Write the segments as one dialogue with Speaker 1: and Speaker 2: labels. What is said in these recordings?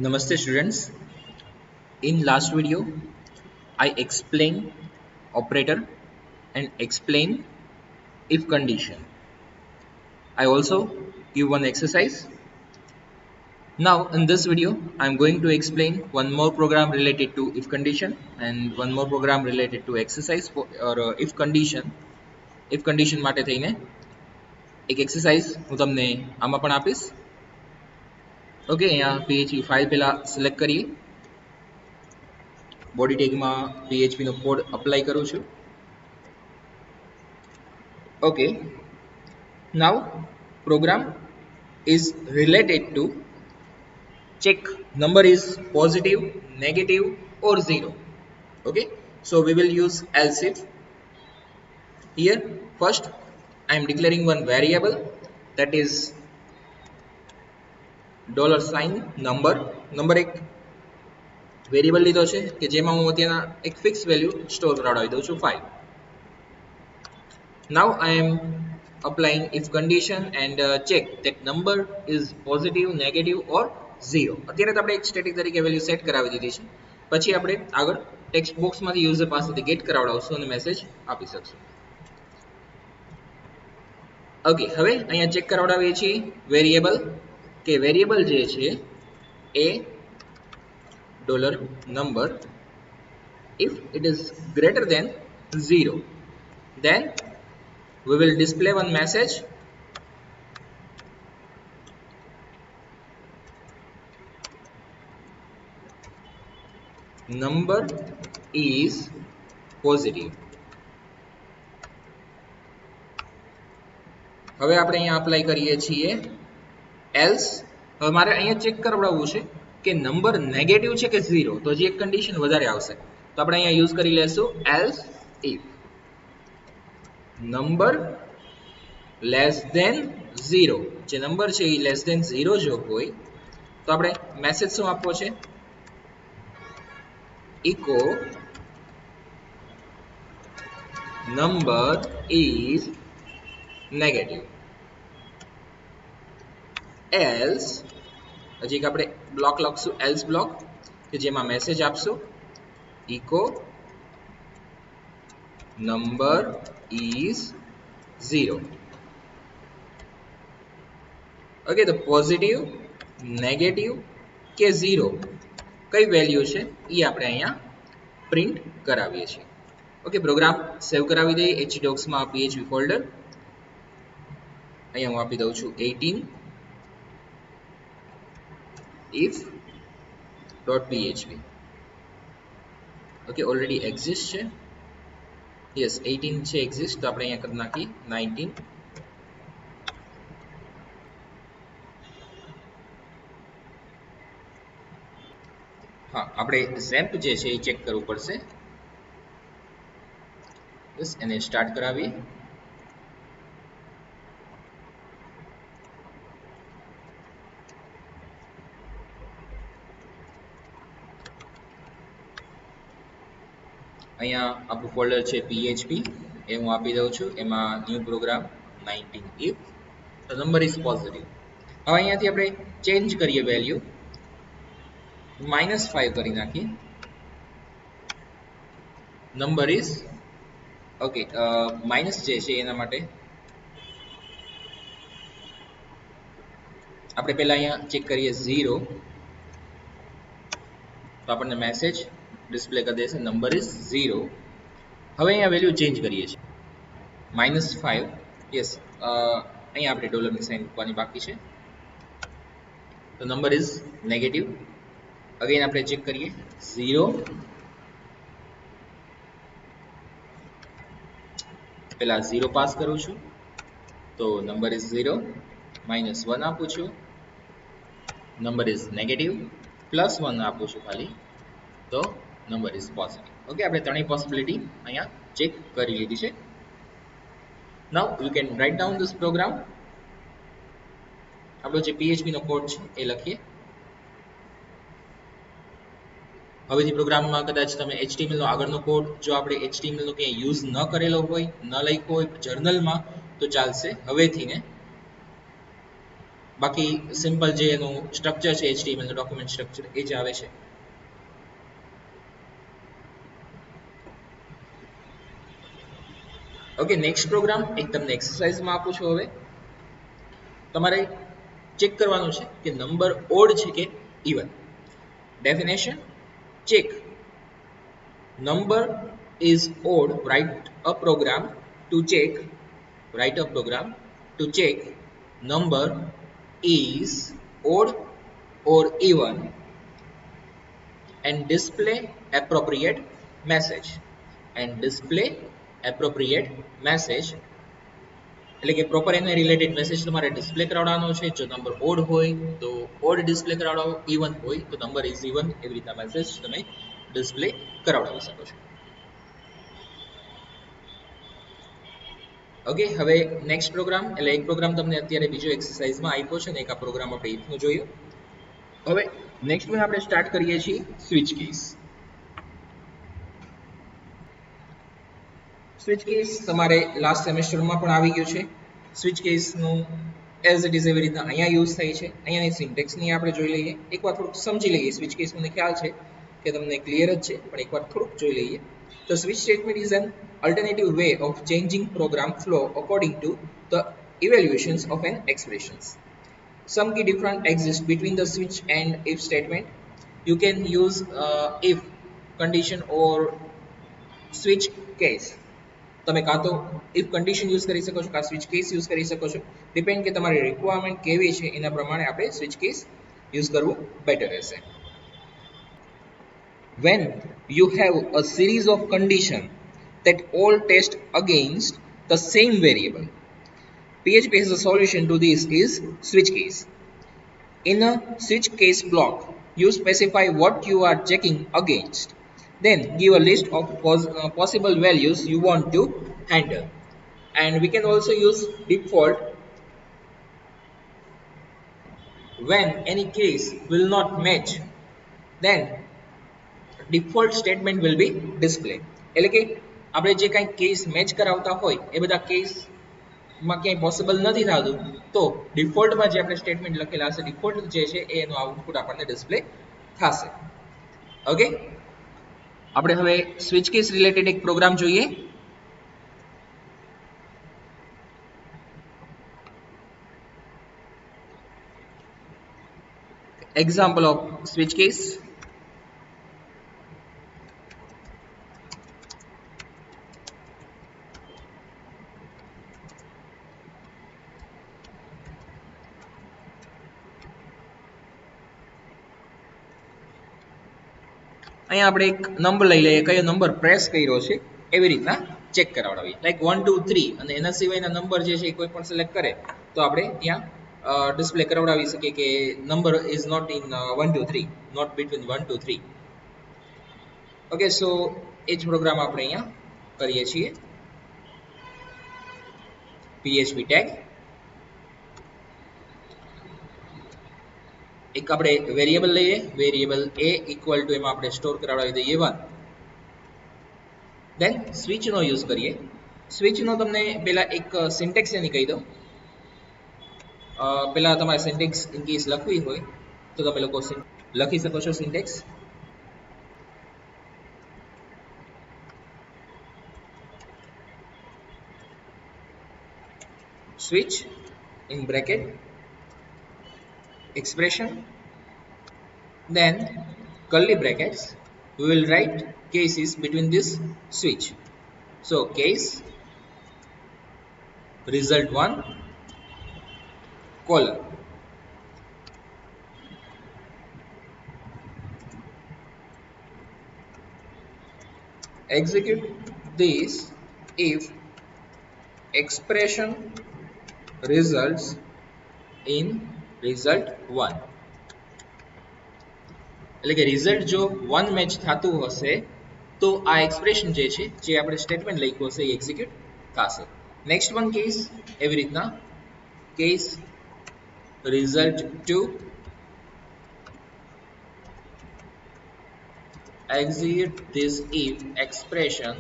Speaker 1: Namaste students. In last video, I explained operator and explain if condition. I also give one exercise. Now in this video, I am going to explain one more program related to if condition and one more program related to exercise for or if condition. If condition માટે થઈને એક exercise હું તમને આમાં પણ આપીશ. Okay, અહીંયા PHP file પહેલા સિલેક્ટ કરીએ. બોડી ટેગમાં PHP નો કોડ અપ્લાય કરું છું. Okay, now program is related to check number is positive, negative or 0. Okay, so we will use else if. Here first I am declaring one variable, that is $sign number એક variable લીધો છે કે જેમાં હું અત્યારના એક fix value store કરાવી દઉં છું 5. Now I am applying if condition and check that number is positive, negative or 0. અત્યારે તો આપણે એક સ્ટેટિક તરીકે વેલ્યુ સેટ કરાવી દીધી છે. પછી આપણે આગળ ટેક્સ્ટ બોક્સમાંથી યુઝર પાસેથી ગેટ કરાવડાવશું અને મેસેજ આપી શકશું. ઓકે, હવે અહીંયા ચેક કરાવડાવીએ છીએ વેરિયેબલ કે વેરિયેબલ જે છે એ $number if it is greater than 0, then we will display one message number is positive. હવે આપણે અહીંયા અપ્લાય કરીએ છીએ else. હવે મારે અહીંયા ચેક કરાવડાવવું છે કે નંબર નેગેટિવ છે કે 0, તો જે એક કન્ડિશન વધારે આવશે. તો આપણે અહીંયા યુઝ કરી લેશું else if number less than 0. જે નંબર છે એ less than 0 જો હોય તો આપણે મેસેજ શું આપવો છે? echo number is negative. else હજી એક આપણે બ્લોક લખશું else બ્લોક કે જેમાં મેસેજ આપશું echo number is 0. ઓકે, તો પોઝિટિવ, નેગેટિવ કે 0 કઈ વેલ્યુ છે એ આપણે અહીંયા પ્રિન્ટ કરાવીએ છીએ. ઓકે, પ્રોગ્રામ સેવ કરાવી દઈએ htdocs માં PHP ફોલ્ડર. અહીંયા હું આપી દઉં છું 18 if.php. ઓકે, ઓલરેડી એક્ઝિસ્ટ છે. યસ, 18 છે એક્ઝિસ્ટ, તો આપણે અહીંયા કરી નાખી 19. હા, આપણે ઝેમ્પ જે છે એ ચેક કરવું પડશે. બસ એને સ્ટાર્ટ કરાવીએ. અહીંયા આપણું ફોલ્ડર છે PHP, એ હું આપી દઉં છું. એમાં new programme 19 if the number is positive. હવે અહીંયાથી આપણે ચેન્જ કરીએ વેલ્યુ -5 કરી નાખીએ. નંબર ઇઝ ઓકે, માઇનસ જે છે એના માટે આપણે પહેલા અહીંયા ચેક કરીએ 0, તો આપણને મેસેજ ડિસ્પ્લે કરી દેશે નંબર ઇઝ 0. હવે અહીંયા વેલ્યુ ચેન્જ કરીએ છીએ -5. યસ, અહીંયા આપણે ડોલરની સાઇન મૂકવાની બાકી છે. તો નંબર ઇઝ નેગેટિવ. અગેન આપણે ચેક કરીએ 0, પહેલા 0 પાસ કરું છું તો નંબર ઇઝ 0, -1 આપું છું નંબર ઇઝ નેગેટિવ, +1 આપું છું ખાલી તો નંબર ઇઝ પોઝિટિવ. ઓકે, આપણે ત્રણેય પોસિબિલિટી અહીંયા ચેક કરી લીધી છે. Now you can write down this program. આપણો જે PHP નો કોડ છે એ લખીએ. હવેથી પ્રોગ્રામમાં કદાચ તમે HTML નો આગળનો કોડ જો આપણે HTML નો ક્યાંય યુઝ ન કરેલો હોય, ન લખ્યો હોય જર્નલમાં, તો ચાલશે. હવેથી ને બાકી સિમ્પલ જે એનું સ્ટ્રક્ચર છે HTML નું ડોક્યુમેન્ટ સ્ટ્રક્ચર એ જ આવે છે. ઓકે, નેક્સ્ટ પ્રોગ્રામ એક તમને એક્સરસાઇઝમાં આપું છું. હવે તમારે ચેક કરવાનું છે કે નંબર ઓડ છે કે even. Definition: check number is odd. Write a program to check number is odd or even and display appropriate message. એટલે કે પ્રોપર એને રિલેટેડ મેસેજ તમારે ડિસ્પ્લે કરાવવાનો છે. જો નંબર ઓડ હોય તો ઓડ ડિસ્પ્લે કરાવડાવો, ઇવન હોય તો નંબર ઇઝ ઇવન, એવી રીતના મેસેજ તમે ડિસ્પ્લે કરાવડાવી શકો છો. ઓકે, હવે નેક્સ્ટ પ્રોગ્રામ એટલે એક પ્રોગ્રામ તમને અત્યારે બીજો એક્સરસાઇઝમાં આપ્યો છે ને એક આ પ્રોગ્રામ આપણે ઇફનું જોયું. હવે નેક્સ્ટ વન આપણે સ્ટાર્ટ કરીએ છીએ સ્વિચ કેસ. સ્વિચ કેસ તમારે લાસ્ટ સેમેસ્ટરમાં પણ આવી ગયું છે. સ્વિચ કેસનું એઝ ઇટ ઇઝ એવી રીતના અહીંયા યુઝ થાય છે. અહીંયાની સિન્ટેક્સની આપણે જોઈ લઈએ, એકવાર થોડુંક સમજી લઈએ. સ્વિચ કેસ મને ખ્યાલ છે કે તમને ક્લિયર જ છે, પણ એકવાર થોડુંક જોઈ લઈએ. The switch statement is an alternative way of changing program flow according to the evaluations of an expression. Some key difference exist between the switch and if statement. You can use if condition or switch case. તમે કાં તો if condition use કરી શકો છો, કાં switch case use કરી શકો છો. ડિપેન્ડ કે તમારી રિક્વાયરમેન્ટ કેવી છે એના પ્રમાણે આપણે switch case યુઝ કરવું બેટર રહેશે. When you have a series of conditions that all test against the same variable, PHP has a solution to this is switch case. In a switch case block, you specify what you are checking against. Then give a list of possible values you want to handle. And we can also use default when any case will not match. Then default statement will be displayed. એટલે કે આપણે જે કાંઈ case match કરાવતા હોય એ બધા કેસમાં ક્યાંય પોસિબલ નથી થતું, તો ડિફોલ્ટમાં જે આપણે સ્ટેટમેન્ટ લખેલા હશે, ડિફોલ્ટ જે છે એ એનું આઉટપુટ આપણને ડિસ્પ્લે થશે. ઓકે, આપણે હવે સ્વિચ કેસ રિલેટેડ એક પ્રોગ્રામ જોઈએ. Example of switch case. અહીંયા આપણે એક નંબર લઈ લઈએ, કયો નંબર પ્રેસ કર્યો છે એવી રીતના ચેક કરાવડાવીએ. લાઈક 1 2 3 અને એના સિવાયના નંબર જે છે એ કોઈ પણ સિલેક્ટ કરે તો આપણે ત્યાં ડિસ્પ્લે કરાવડાવી શકીએ કે number is not in 1 2 3, not between 1 2 3. Okay, so એ જ પ્રોગ્રામ આપણે અહીંયા કરીએ છીએ. PHP ટેગ એક આપણે વેરિયેબલ લઈએ, વેરિયેબલ a ઇક્વલ ટુ એમાં આપણે સ્ટોર કરાવડાવી દઈએ 1. દેન સ્વિચનો યુઝ કરીએ. સ્વિચનો તમને પહેલા એક સિન્ટેક્સ એની કહી દઉં. પહેલા તમારે સિન્ટેક્સ ઇન કેસ લખવી હોય તો તમે લોકો લખી શકો છો syntax. Switch in bracket expression, then curly brackets, we will write cases between this switch. So case result 1 colon, execute this if expression results in result 1. એટલે કે રિઝલ્ટ જો 1 મેચ થતું હશે તો આ એક્સપ્રેશન જે છે જે આપણે સ્ટેટમેન્ટ લખ્યું હશે એ એક્ઝિક્યુટ થશે. નેક્સ્ટ વન કેસ એવી રીતના case result 2 execute this if expression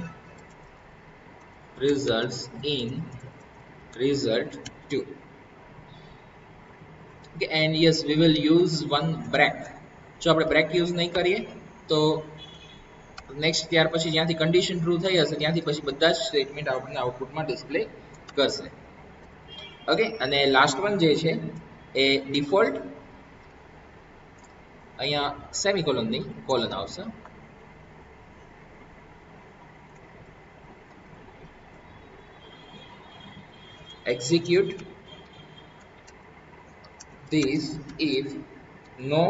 Speaker 1: results in result 2. and yes, we will use one break. જો આપણે બ્રેક યુઝ નહીં કરીએ તો નેક્સ્ટ ત્યાર પછી જ્યાંથી કન્ડિશન ટ્રુ થઈ હશે ત્યાંથી પછી બધા જ સ્ટેટમેન્ટ આપણને આઉટપુટમાં ડિસ્પ્લે કરશે. ઓકે, અને લાસ્ટ વન જે છે એ ડિફોલ્ટ, અહીંયા સેમિકોલોન નહીં કોલન આવશે. Execute this if no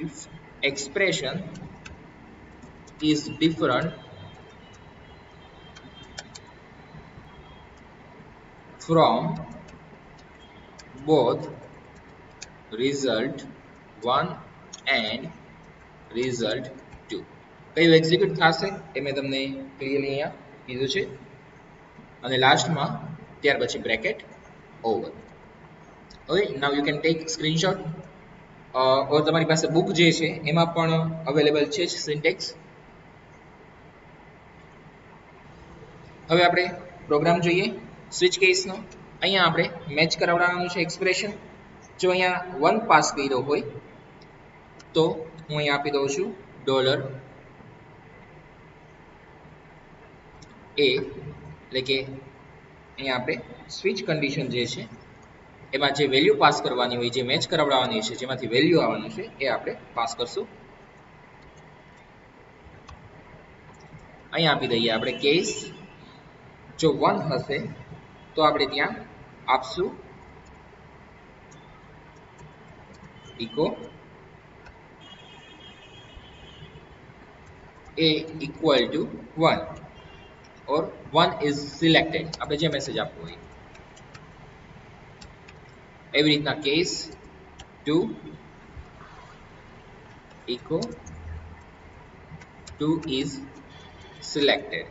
Speaker 1: if expression is different from both result 1 and result 2. કયું એક્ઝિક્યુટ થશે એ મેં તમને ક્લિયરલી અહીંયા કીધું છે, અને લાસ્ટમાં ત્યાર પછી bracket over. Okay, now you can take screenshot or તમારી પાસે બુક જે છે એમાં પણ અવેલેબલ છે જ સિન્ટેક્સ. હવે આપણે પ્રોગ્રામ જોઈએ સ્વિચ કેસનો. અહીંયા આપણે મેચ કરાવવાનું છે એક્સપ્રેશન. જો અહીંયા 1 પાસ કર્યો હોય તો હું અહીંયા આપી દઉં છું ડોલર એ, એટલે કે અહીંયા આપણે સ્વિચ કન્ડિશન જે છે એમાં જે વેલ્યુ પાસ કરવાની હોય, જે મેચ કરાવવાની છે, જેમાંથી વેલ્યુ આવવાનું છે એ આપણે પાસ કરશું. અહીંયા આપી દઈએ આપણે કેસ. જો 1 હશે તો આપણે ત્યાં આપશું echo a equal to 1 or 1 is selected, આપણે જે મેસેજ આપવો હોય એવી રીતના. કેસ 2 echo 2 is selected,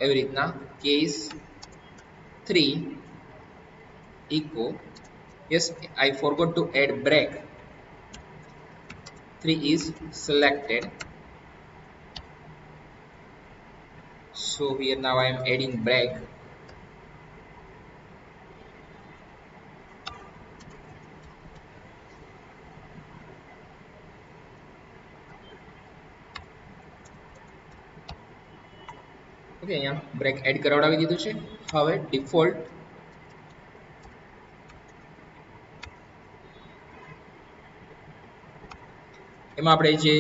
Speaker 1: એવી રીતના. Case 3 echo, yes, I forgot to add break, 3 is selected, so here now I am adding break. Okay, અહીંયા બ્રેક એડ કરાવડાવી દીધું છે. હવે ડિફોલ્ટ એમાં આપણે જે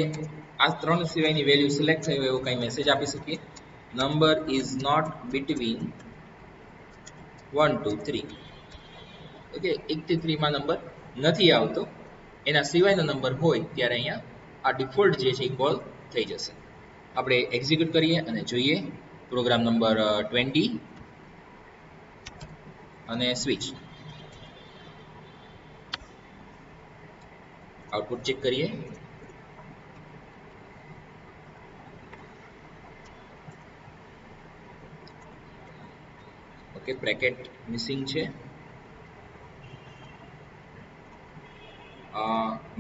Speaker 1: આ 3 સિવાયની વેલ્યુ સિલેક્ટ થઈ હોય એવો કંઈ મેસેજ આપી શકીએ. Number is not between 1 to 3. Okay, 1 થી 3 માં નંબર નથી આવતો, એના સિવાયનો નંબર હોય ત્યારે અહીંયા આ ડિફોલ્ટ જે છે એ કોલ થઈ જશે. આપણે એક્ઝિક્યુટ કરીએ અને જોઈએ પ્રોગ્રામ નંબર 20 અને સ્વિચ. આઉટપુટ ચેક કરીએ. ઓકે, બ્રેકેટ મિસિંગ છે.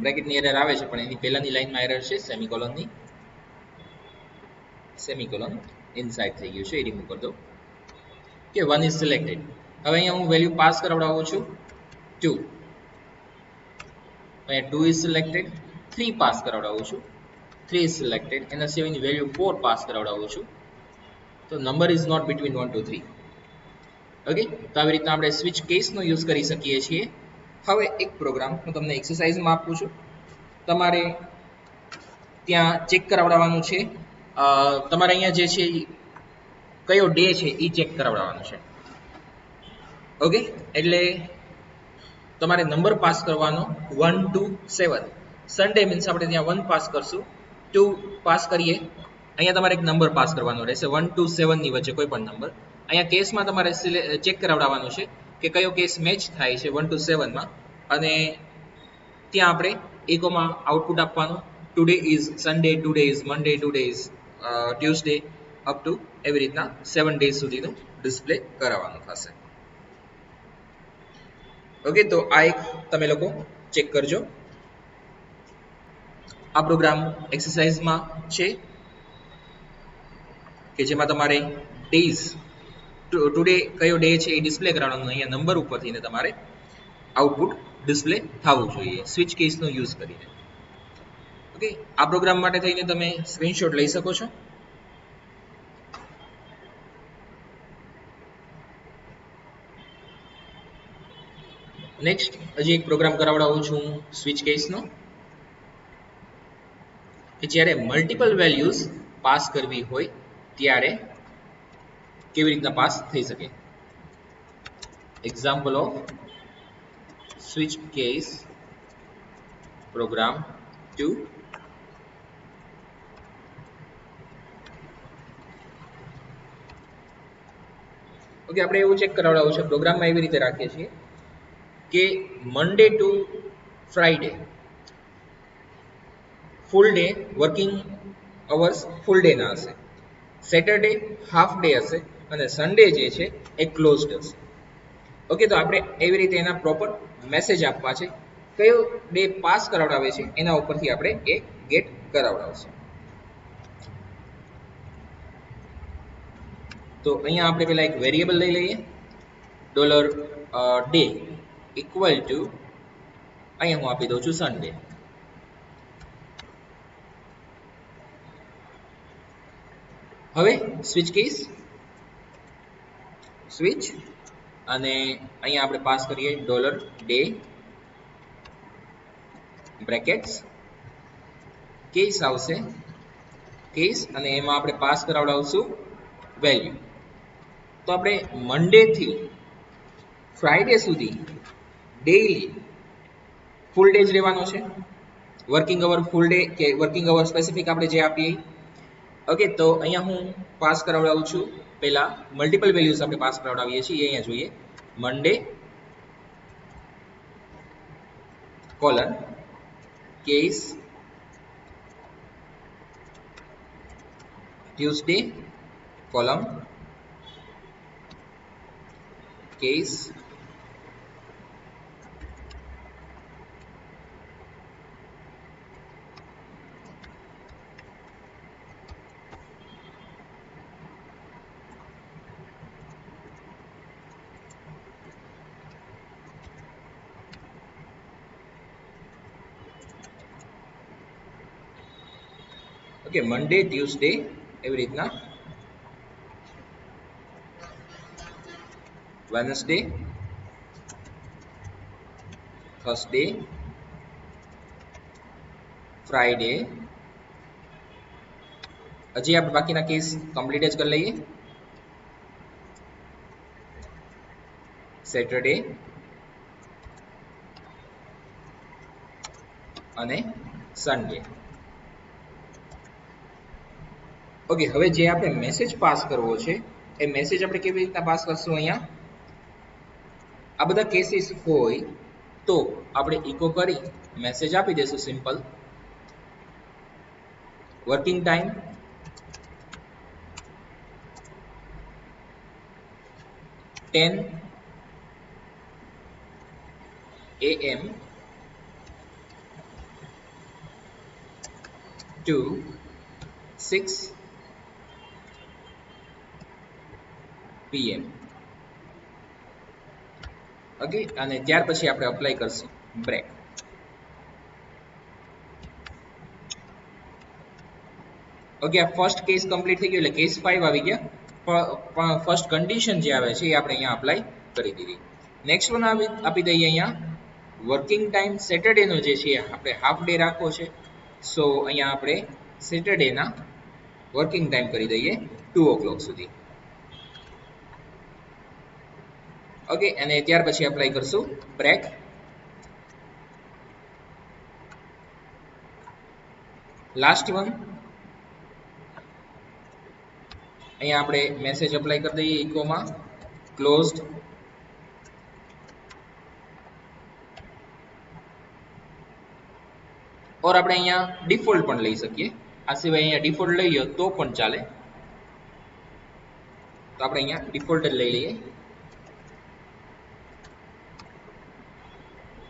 Speaker 1: બ્રેકેટની એરર આવે છે પણ એની પહેલાની લાઈનમાં એરર છે સેમિકોલોનની. સેમિકોલોન ઇનસાઇડ થઈ ગયું છે, એ રિમૂવ કરી દો. કે 1 ઇઝ સિલેક્ટેડ. હવે અહીંયા હું વેલ્યુ પાસ કરાવડાવું છું 2, અહીંયા 2 ઇઝ સિલેક્ટેડ. 3 પાસ કરાવડાવું છું, 3 ઇઝ સિલેક્ટેડ. એના સિવાયની વેલ્યુ 4 પાસ કરાવડાવું છું, તો number is not between 1 to 3. Okay, તો આવી રીતના આપણે સ્વિચ કેસનો યુઝ કરી શકીએ છીએ. હવે એક પ્રોગ્રામ હું તમને એક્સરસાઇઝમાં આપું છું, તમારે ત્યાં ચેક કરાવડાવવાનું છે. તમારે અહીંયા જે છે કયો ડે છે એ ચેક કરાવડાવવાનો છે. ઓકે, એટલે તમારે નંબર પાસ કરવાનો 1 to 7. સન્ડે મીન્સ આપણે ત્યાં 1 પાસ કરશું, 2 પાસ કરીએ. અહીંયા તમારે એક નંબર પાસ કરવાનો રહેશે 1 to 7 ની વચ્ચે કોઈ પણ નંબર. અહીંયા કેસમાં તમારે ચેક કરાવડાવવાનું છે કે કયો કેસ મેચ થાય છે 1 to 7 માં, અને ત્યાં આપણે એકોમાં આઉટપુટ આપવાનું. Today is Sunday, today is Monday, today is Tuesday, up to એવી રીતના 7 ડેઝ સુધીનું ડિસ્પ્લે કરાવવાનું થશે. ઓકે, તો આ એક તમે લોકો ચેક કરજો. આ પ્રોગ્રામ એક્સરસાઇઝમાં છે કે જેમાં તમારે ડેઝ ટુડે કયો ડે છે એ ડિસ્પ્લે કરાવવાનું, અહીંયા નંબર ઉપરથી ને તમારે આઉટપુટ ડિસ્પ્લે થવું જોઈએ સ્વિચ કેસનો યુઝ કરીને. ઓકે, આ પ્રોગ્રામ માટે થઈને તમે સ્ક્રીનશોટ લઈ શકો છો. નેક્સ્ટ હજી એક પ્રોગ્રામ કરાવડાવું છું સ્વિચ કેસનો, કે જ્યારે મલ્ટિપલ વેલ્યુઝ પાસ કરવી હોય ત્યારે કેવી રીતના પાસ થઈ શકે. Example of switch case program 2. Okay, આપણે એવું ચેક કરાવડાવું છે પ્રોગ્રામમાં, એવી રીતે રાખીએ છીએ કે Monday to Friday full day working hours full day ના હશે, સેટરડે હાફ ડે હશે અને સન્ડે જે છે એ ક્લોઝડ હશે. ઓકે, તો આપણે એવી રીતે એના પ્રોપર મેસેજ આપવા છે, કયો ડે પાસ કરાવડાવે છે એના ઉપરથી આપણે એ ગેટ કરાવડાવશે. તો અહીંયા આપણે પેલા એક વેરિયેબલ લઈ લઈએ, $ડે ઇક્વલ ટુ, અહીંયા હું આપી દઉં છું સન્ડે. હવે સ્વિચ કેસ સ્વિચ અને અહીંયા આપણે પાસ કરીએ $ડે બ્રેકેટ્સ, કેસ આવશે કેસ અને એમાં આપણે પાસ કરાવડાવશું વેલ્યુ. તો આપણે મંડે થી ફ્રાઈડે સુધી ડેઈલી ફૂલ ડે જ રહેવાનો છે, વર્કિંગ અવર ફૂલ ડે કે વર્કિંગ અવર સ્પેસિફિક આપણે જે આપીએ. ઓકે, તો અહીંયા હું પાસ કરાવડાવું છું, પહેલા મલ્ટિપલ વેલ્યુઝ આપણે પાસ કરાવડાવીએ છીએ, અહીંયા જોઈએ Monday colon case Tuesday column case okay, Monday Tuesday એવી રીતના, વેનસડે થર્સડે ફ્રાઈડે. હજી આપણે બાકીના કેસ કમ્પ્લીટ જ કરી લઈએ. સેટરડે અને સન્ડે. ઓકે, હવે જે આપણે મેસેજ પાસ કરવો છે એ મેસેજ આપણે કેવી રીતના પાસ કરશું, અહીંયા આ બધા કેસીસ હોય તો આપણે ઇકો કરી મેસેજ આપી દેશું simple, working time AM to 6 PM. Okay, અને ત્યાર પછી આપણે અપ્લાય કરશું બ્રેક. ઓકે, આ ફર્સ્ટ કેસ કમ્પ્લીટ થઈ ગયો એટલે કેસ 5 આવી ગયા, પણ ફર્સ્ટ કન્ડિશન જે આવે છે એ આપણે અહીંયા અપ્લાય કરી દીધી. નેક્સ્ટ વન આપી દઈએ અહીંયા વર્કિંગ ટાઈમ સેટરડેનો જે છે આપણે હાફ ડે રાખવો છે, સો અહીંયા આપણે સેટરડેના વર્કિંગ ટાઈમ કરી દઈએ 2 o'clock સુધી. ઓકે, અને ત્યાર પછી અપ્લાય કરશું બ્રેક. લાસ્ટ વન અહીંયા આપણે મેસેજ અપ્લાય કરી દઈએ ઇકોમાં ક્લોઝડ ઓર આપણે અહીંયા ડિફોલ્ટ પણ લઈ શકીએ, આ સિવાય અહીંયા ડિફોલ્ટ લઈ લો તો પણ ચાલે, તો આપણે અહીંયા ડિફોલ્ટ જ લઈ લઈએ,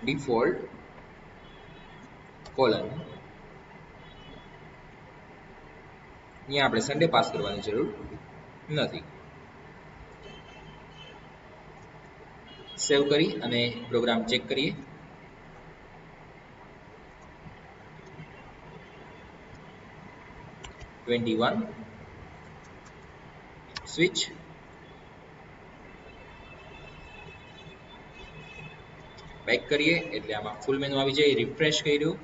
Speaker 1: ડિફોલ્ટ કોલન. અહીંયા આપણે સન્ડે પાસ કરવાની જરૂર નથી. સેવ કરી અને પ્રોગ્રામ ચેક કરીએ. .21 સ્વિચ બેક કરીએ એટલે આમાં ફૂલ મેનુ આવી જાય. રિફ્રેશ કર્યું,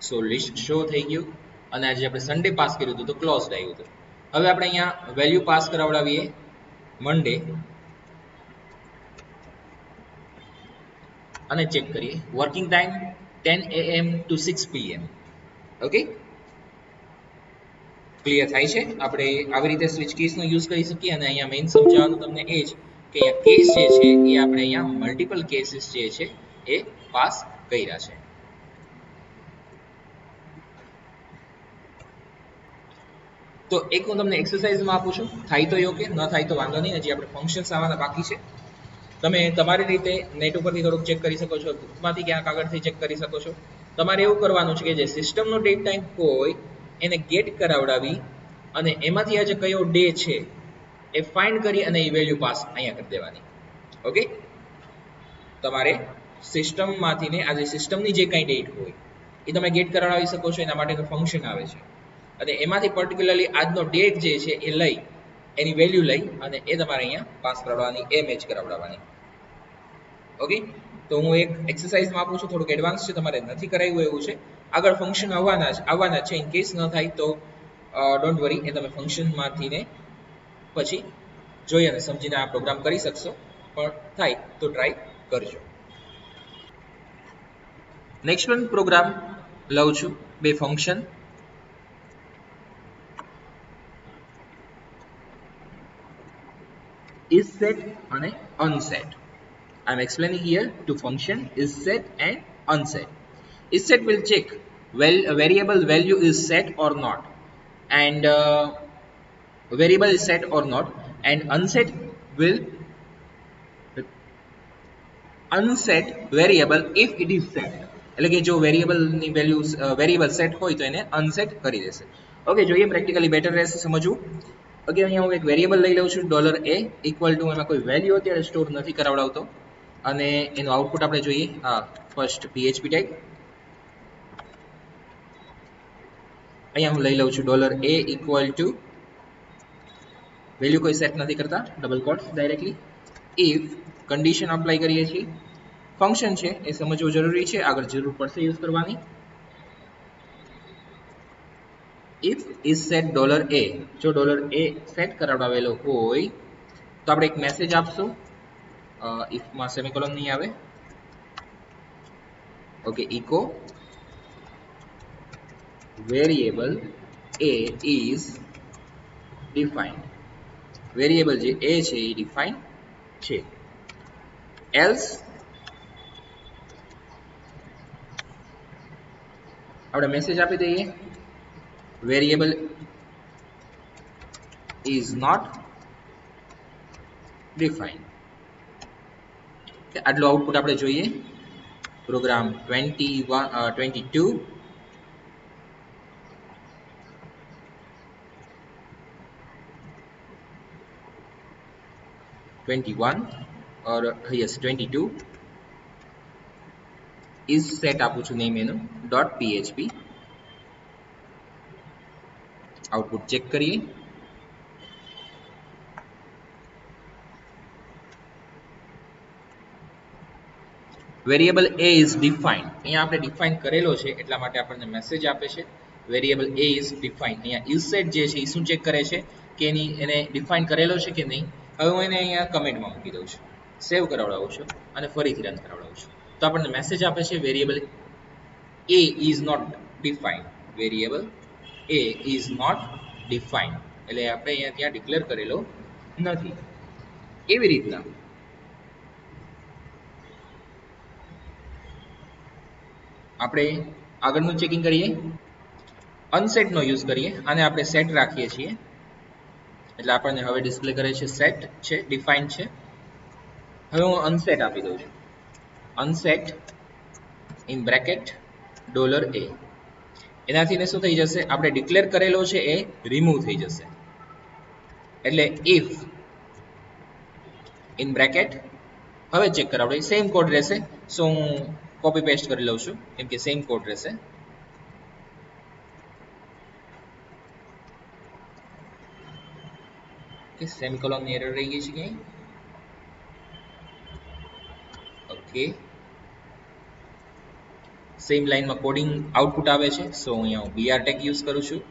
Speaker 1: સો લિસ્ટ શો થઈ ગયું અને આજે આપણે સન્ડે પાસ કર્યું હતું તો ક્લોઝડ આવ્યું હતું. હવે આપણે અહીંયા વેલ્યુ પાસ કરાવડાવીએ મંડે અને ચેક કરીએ. Working time 10 AM to 6 PM. Okay, clear થાય છે. આપણે આવી રીતે સ્વિચ કેસનો યુઝ કરી શકીએ અને અહીંયા મેઇન સમજાવવાનું તમને એ જ કે અહીંયા કેસ જે છે એ આપણે અહીંયા મલ્ટિપલ કેસીસ જે છે એ પાસ કર્યા છે. તો એક હું તમને એક્સરસાઇઝમાં આપું છું, થાય તો ઓકે, ન થાય તો વાંધો નહીં. હજી આપણે ફંક્શન્સ આવવાના બાકી છે. તમે તમારી રીતે નેટ ઉપરથી થોડુંક ચેક કરી શકો છો, બુકમાંથી ક્યાંક આગળથી ચેક કરી શકો છો. તમારે એવું કરવાનું છે કે જે સિસ્ટમનો ડેટ ટાઈમ હોય એને ગેટ કરાવડાવી અને એમાંથી આજે કયો ડે છે એ ફાઇન્ડ કરી અને એ વેલ્યુ પાસ અહીંયા કરી દેવાની. ઓકે, તમારે સિસ્ટમમાંથીને આજે સિસ્ટમની જે કાંઈ ડેટ હોય એ તમે ગેટ કરાવડાવી શકો છો. એના માટેનું ફંક્શન આવે છે અને એમાંથી પર્ટિક્યુલરલી આજનો ડેટ જે છે એ લઈ એની વેલ્યુ લઈ અને એ તમારે અહીંયા પાસ કરાવવાની, એ મેચ કરાવડાવવાની. ઓકે, તો હું એક એક્સરસાઇઝમાં આપું છું, થોડુંક એડવાન્સ છે, તમારે નથી કરાવ્યું એવું છે. આગળ ફંક્શન આવવાના છે. ઇન કેસ ન થાય તો ડોન્ટ વરી, એ તમે ફંક્શનમાંથી ને પછી જોઈ અને સમજીને આ પ્રોગ્રામ કરી શકશો, પણ થાય તો ટ્રાય કરજો. નેક્સ્ટ વન પ્રોગ્રામ લઉં છું, બે ફંક્શન is set અને unset. I am explaining here to function is set and unset. Is set will check a variable value is set or not, and variable is set or not, and unset will unset variable if it is set. એટલે કે જો વેરિયેબલની variable set હોય તો એને unset કરી દેશે. Okay, જોઈએ પ્રેક્ટિકલી બેટર રહેશે સમજવું. ઓકે, અહીંયા હું એક વેરિયેબલ લઈ લઉં છું $a ઇક્વલ ટુ, એમાં કોઈ વેલ્યુ અત્યારે સ્ટોર નથી કરાવડાવતો અને એનું આઉટપુટ આપણે જોઈએ. ફર્સ્ટ PHP ટેગ અહીંયા હું લઈ લઉં છું $a ઇક્વલ ટુ, વેલ્યુ કોઈ સેટ નથી કરતા, double quotes directly. If condition apply કરીએ છીએ, ફંક્શન છે એ સમજવું જરૂરી છે, આગળ જરૂર પડશે યુઝ કરવાની. ઇફ ઇઝ સેટ $a, જો $a સેટ કરાવડાવેલો હોય તો આપણે એક મેસેજ આપશું. ઇફમાં સેમિકોલન નહીં આવે. Okay, echo variable a is defined. Variable જે a છે એ ડિફાઇન છે. એલ્સ આપણે મેસેજ આપી દઈએ વેરિયેબલ is not defined. આટલું આઉટપુટ આપણે જોઈએ. Program 22 21 or yes 22 is set આપું છું નેમ એનું .php. આઉટપુટ ચેક કરીએ. વેરિયેબલ a is defined, અહીંયા આપણે ડિફાઇન કરેલો છે એટલા માટે આપણને મેસેજ આપે છે વેરિયેબલ a is defined. અહીંયા is set જે છે એ શું ચેક કરે છે કે એને ડિફાઇન કરેલો છે કે નહીં. હવે હું એને અહીંયા કમેન્ટમાં મૂકી દઉં છું, સેવ કરાવડાવું છું અને ફરીથી રન કરાવડાવું છું. તો આપણને મેસેજ આપે છે variable a is not defined. Variable a is not defined એટલે આપણે અહીંયા ત્યાં ડિક્લેર કરેલો નથી. એવી રીતના આપણે આગળનું ચેકિંગ કરીએ. અનસેટનો યુઝ કરીએ, આને આપણે સેટ રાખીએ છીએ એટલે આપણને હવે ડિસ્પ્લે કરે છે સેટ છે, ડિફાઇન્ડ છે. હવે હું અનસેટ આપી દઉં છું. Unset in bracket $a. એનાથી શું થઈ જશે, આપણે ડિક્લેર કરેલો છે એ રિમૂવ થઈ જશે. એટલે ઇફ ઇન બ્રેકેટ હવે ચેક કરાવડે સેમ કોડ રહેશે. સો હું કોપી પેસ્ટ કરી લઉં છું કેમ કે સેમ કોડ રહેશે. ઓકે, સેમિકોલોન ની એરર રહી ગઈ છે ક્યાંય. ઓકે, સેમ લાઈનમાં કોડિંગ આઉટપુટ આવે છે. સો અહીંયા હું BR ટેગ યુઝ કરું છું.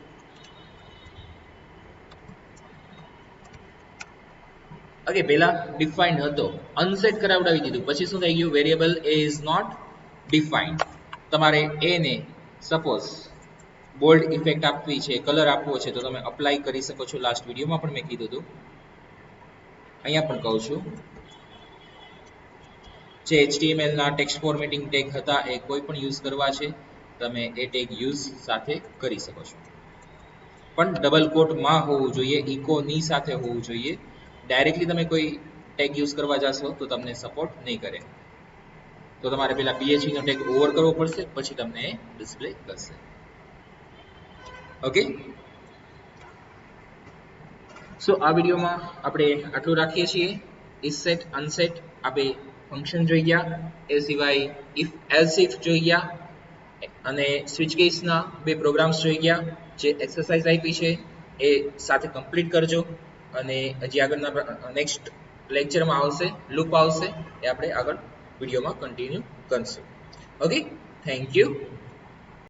Speaker 1: ઓકે, પહેલા ડિફાઇન્ડ હતો, અનસેટ કરાવડાવી દીધું, પછી શું થઈ ગયું, વેરિયેબલ ઇઝ નોટ ડિફાઇન્ડ. તમારે એ ને સપોઝ બોલ્ડ ઇફેક્ટ આપવી છે, કલર આપવો છે, તો તમે અપ્લાય કરી શકો છો. લાસ્ટ વિડીયોમાં પણ મેં કીધું હતું, અહીંયા પણ કહું છું. જે HTML ના ટેક્સ્ટ ફોર્મેટિંગ ટેગ હતા એ કોઈ પણ યુઝ કરવા છે, તમે એ ટેગ યુઝ સાથે કરી શકો છો. પણ ડબલ કોટમાં હોવું જોઈએ, ઇકો ની સાથે હોવું જોઈએ. ડાયરેક્ટલી તમે કોઈ ટેગ યુઝ કરવા જશો તો તમને સપોર્ટ નહીં કરે. તો તમારે પેલા PHP નો ટેગ ઓવર કરવો પડશે, પછી તમને ડિસ્પ્લે કરશે. ઓકે, સો આ વિડીયોમાં આપણે આટલું રાખીએ છીએ. ઇફ સેટ અનસેટ આપણે ફંક્શન જોઈ ગયા, એ સિવાય ઇફ એલ્સ ઇફ જોઈ ગયા, અને સ્વિચ કેસના બે પ્રોગ્રામ્સ જોઈ ગયા. જે એક્સરસાઇઝ આપી છે એ સાથે કમ્પ્લીટ કરજો, અને હજી આગળના નેક્સ્ટ લેક્ચરમાં આવશે, લૂપ આવશે, એ આપણે આગળ વિડીયોમાં કન્ટિન્યુ કરશું. Okay, thank you.